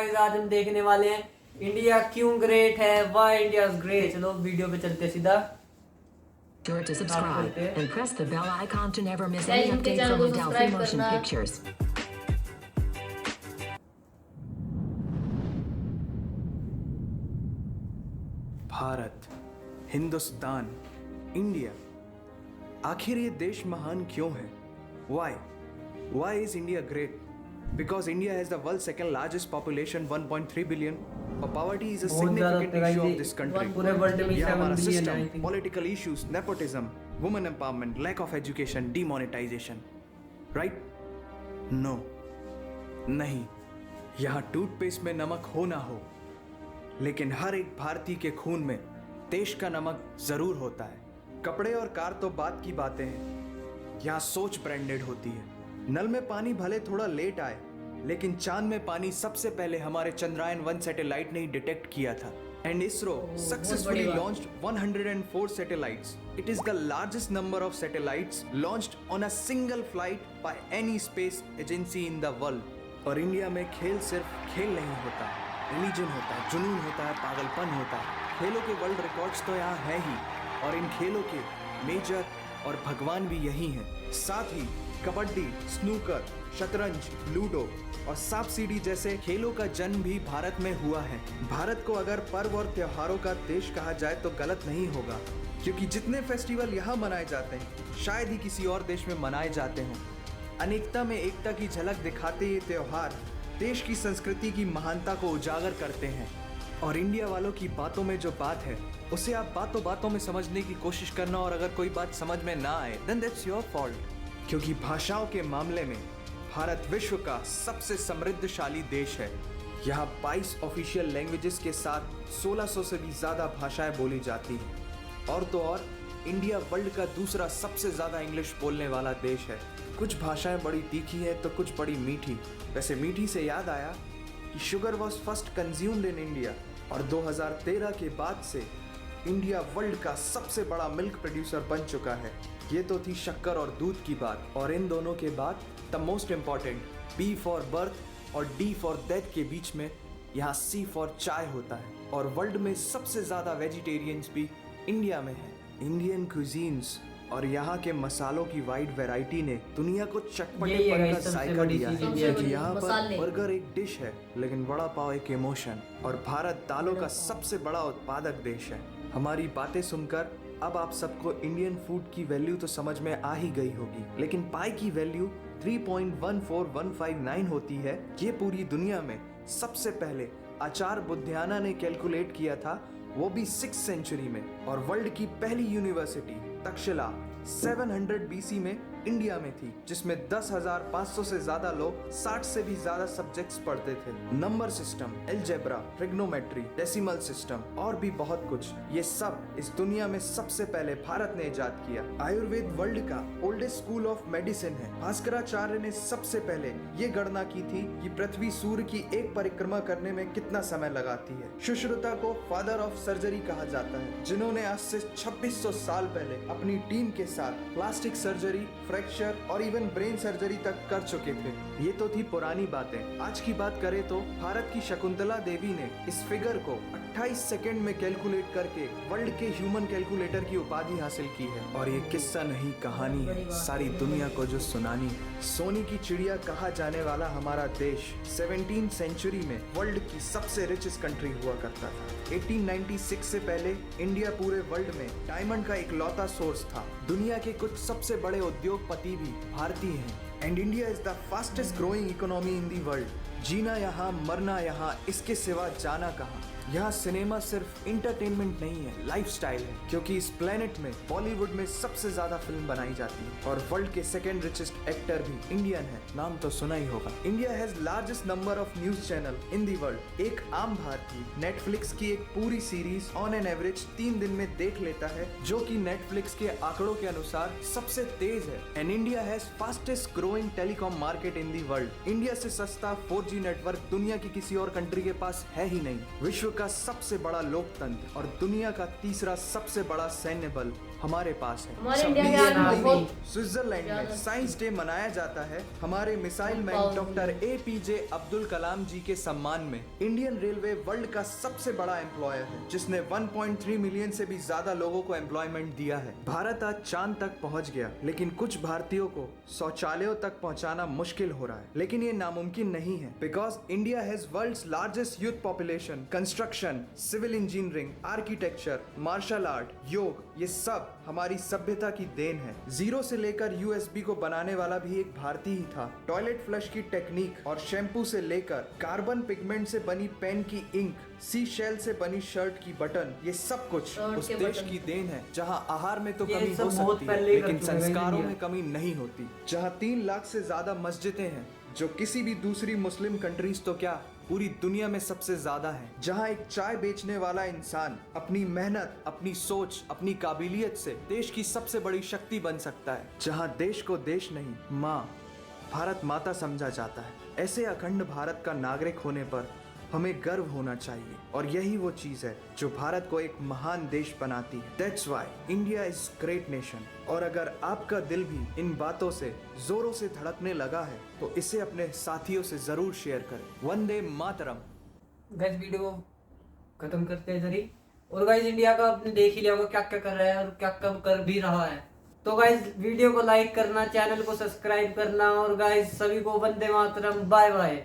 Guys आज हम देखने वाले हैं इंडिया क्यों ग्रेट है, व्हाई इंडिया इज ग्रेट। चलो वीडियो पे चलते सीधा। Sure to subscribe and press the bell icon to never miss Guys, any इनके update चैनल from को Delphi सब्सक्राइब Motion करना। Pictures. भारत, हिंदुस्तान, इंडिया, आखिर ये देश महान क्यों है? Why is India great? Because India has the world's second largest population, 1.3 billion. Or poverty is a बहुत ज़्यादा significant होता है issue ये। of this country. पूरे वर्ल्ड में यहाँ 7 हमारा billion system, I think. political issues, nepotism, women empowerment, lack of education, demonetization. Right? No. नहीं। यहाँ टूथपेस्ट में नमक हो ना हो, लेकिन हर एक भारतीय के खून में देश का नमक जरूर होता है। कपड़े और कार तो बात की बातें हैं, यहाँ सोच ब्रांडेड होती है। नल में पानी भले थोड़ा लेट आए, लेकिन चांद में पानी सबसे पहले हमारे चंद्रयान 1 सैटेलाइट ने ही डिटेक्ट किया था। And ISRO successfully launched 104 satellites. It is the largest number of satellites launched on a single flight by any space agency in the world. और इंडिया में खेल सिर्फ खेल नहीं होता, रिलीजन होता है, जुनून होता है, पागलपन होता है। खेलों के वर्ल्ड रिकॉर्ड्स तो यहाँ है ही, और इन खेलों के मेजर और भगवान भी यही हैं। साथ ही कबड्डी, स्नूकर, शतरंज, लूडो और सांप सीढ़ी जैसे खेलों का जन्म भी भारत में हुआ है। भारत को अगर पर्व और त्योहारों का देश कहा जाए तो गलत नहीं होगा, क्योंकि जितने फेस्टिवल यहाँ मनाए जाते हैं शायद ही किसी और देश में मनाए जाते हों। अनेकता में एकता की झलक दिखाते ये त्योहार देश की संस्कृति की महानता को उजागर करते हैं। और इंडिया वालों की बातों में जो बात है उसे आप बातों बातों में समझने की कोशिश करना, और अगर कोई बात समझ में ना आए देन दैट्स योर फॉल्ट। क्योंकि भाषाओं के मामले में भारत विश्व का सबसे समृद्धशाली देश है। यहाँ 22 ऑफिशियल लैंग्वेजेस के साथ 1600 से भी ज़्यादा भाषाएं बोली जाती हैं। और तो और इंडिया वर्ल्ड का दूसरा सबसे ज़्यादा इंग्लिश बोलने वाला देश है। कुछ भाषाएं बड़ी तीखी हैं तो कुछ बड़ी मीठी। वैसे मीठी से याद आया कि sugar was first consumed in India, और 2013 के बाद से इंडिया वर्ल्ड का सबसे बड़ा मिल्क प्रोड्यूसर बन चुका है। ये तो थी शक्कर और दूध की बात, और इन दोनों के बाद the most important B for birth और डी फॉर डेथ के बीच में यहाँ सी फॉर चाय होता है। और वर्ल्ड में सबसे ज़्यादा वेजिटेरियंस भी इंडिया में है। इंडियन क्यूजीन्स और यहाँ के मसालों की वाइड वैरायटी ने दुनिया को चटपटेपन का जायका दिया है। क्योंकि यहाँ पर बर्गर एक डिश है, लेकिन वड़ा पाव एक इमोशन। और भारत दालों का सबसे बड़ा उत्पादक देश है। हमारी बातें सुनकर अब आप सबको इंडियन फूड की वैल्यू तो समझ में आ ही गई होगी, लेकिन पाई की वैल्यू 3.14159 होती है। ये पूरी दुनिया में सबसे पहले आचार्य बुद्धियाना ने कैलकुलेट किया था, वो भी 6th सेंचुरी में। और वर्ल्ड की पहली यूनिवर्सिटी तक्षशिला 700 BC में इंडिया में थी, जिसमें 10,500 से ज्यादा लोग 60 से भी ज्यादा सब्जेक्ट्स पढ़ते थे। Number system, algebra, trigonometry, decimal system और भी बहुत कुछ, ये सब इस दुनिया में सबसे पहले भारत ने इजाद किया। आयुर्वेद वर्ल्ड का ओल्डेस्ट स्कूल ऑफ मेडिसिन है। भास्कराचार्य ने सबसे पहले ये गणना की थी कि पृथ्वी सूर्य की एक परिक्रमा करने में कितना समय लगाती है। सुश्रुता को फादर ऑफ सर्जरी कहा जाता है, जिन्होंने आज से 2600 साल पहले अपनी टीम के साथ प्लास्टिक सर्जरी, फ्रैक्चर और इवन ब्रेन सर्जरी तक कर चुके थे। ये तो थी पुरानी बातें। आज की बात करें तो भारत की शकुंतला देवी ने इस फिगर को 28 सेकंड में कैलकुलेट करके वर्ल्ड के ह्यूमन कैलकुलेटर की उपाधि हासिल की है। और ये किस्सा नहीं कहानी है, सारी दुनिया को जो सुनानी है। सोने की चिड़िया कहा जाने वाला हमारा देश 17th सेंचुरी में वर्ल्ड की सबसे रिचेस्ट कंट्री हुआ करता था। 1896 से पहले इंडिया पूरे वर्ल्ड में डायमंड का इकलौता सोर्स था। दुनिया के कुछ सबसे बड़े उद्योगपति भी भारतीय हैं। And India is the fastest growing economy in the world. जीना यहाँ, मरना यहाँ, इसके सिवा जाना कहाँ। यहाँ सिनेमा सिर्फ इंटरटेनमेंट नहीं है, लाइफस्टाइल है। क्योंकि इस प्लेनेट में बॉलीवुड में सबसे ज्यादा फिल्म बनाई जाती है, और वर्ल्ड के सेकंड रिचेस्ट एक्टर भी इंडियन है। नाम तो सुना ही होगा। India has largest number of news channel in the world. एक आम भारतीय नेटफ्लिक्स की एक पूरी सीरीज ऑन एन एवरेज 3 दिन में देख लेता है, जो कि नेटफ्लिक्स के आंकड़ों के अनुसार सबसे तेज है। And India has fastest growing telecom market in the world. India से सस्ता 4G नेटवर्क दुनिया की किसी और कंट्री के पास है ही नहीं। विश्व का सबसे बड़ा लोकतंत्र और दुनिया का तीसरा सबसे बड़ा सैन्य बल हमारे पास है। हमारे इंडिया के Indian आर्मी Army। बहुत स्विट्जरलैंड में ज्यादा। साइंस डे मनाया जाता है हमारे मिसाइल मैन बहुत डॉक्टर APJ अब्दुल कलाम जी के सम्मान में। इंडियन रेलवे वर्ल्ड का सबसे बड़ा एम्प्लॉयर है जिसने 1.3 मिलियन से भी ज्यादा लोगों को एम्प्लॉयमेंट दिया है। भारत आज चांद तक पहुंच गया, लेकिन कुछ भारतीयों को शौचालयों तक पहुंचाना मुश्किल हो रहा है। लेकिन ये नामुमकिन नहीं है, because India has world's largest youth population. Construction, civil engineering, architecture, martial art, yoga, ये सब हमारी सभ्यता की देन है। जीरो से लेकर USB को बनाने वाला भी एक भारतीय ही था। टॉयलेट फ्लश की टेक्निक और शैम्पू से लेकर कार्बन पिगमेंट से बनी पेन की इंक, सी शेल से बनी शर्ट की बटन, ये सब कुछ शर्ट उस के देश बटन। की देन है जहां आहार में तो ये कमी सब हो बहुत सकती है, पहले ही कर लेकिन चुके हैं संस्कारों इंडिया। में कमी नहीं होती। जहां 3 लाख से ज्यादा मस्जिदें हैं, जो किसी भी दूसरी मुस्लिम कंट्रीज तो क्या पूरी दुनिया में सबसे ज्यादा है। जहां एक चाय बेचने वाला इंसान अपनी मेहनत, अपनी सोच, अपनी काबिलियत से देश की सबसे बड़ी शक्ति बन सकता है। जहां देश को देश नहीं, माँ, भारत माता समझा जाता है। ऐसे अखंड भारत का नागरिक होने पर हमें गर्व होना चाहिए, और यही वो चीज है जो भारत को एक महान देश बनाती है। That's why India is great nation। और अगर आपका दिल भी इन बातों से जोरों से धड़कने लगा है तो इसे अपने साथियों से जरूर शेयर करें। वंदे मातरम। गाइस वीडियो को खत्म करते हैं इधर ही। और गाइस इंडिया का आपने देख ही लिया होगा क्या क्या कर रहा है और क्या क्या कर भी रहा है। तो गाइस वीडियो को लाइक करना, चैनल को सब्सक्राइब करना, और गाइस सभी को वंदे मातरम, बाय बाय।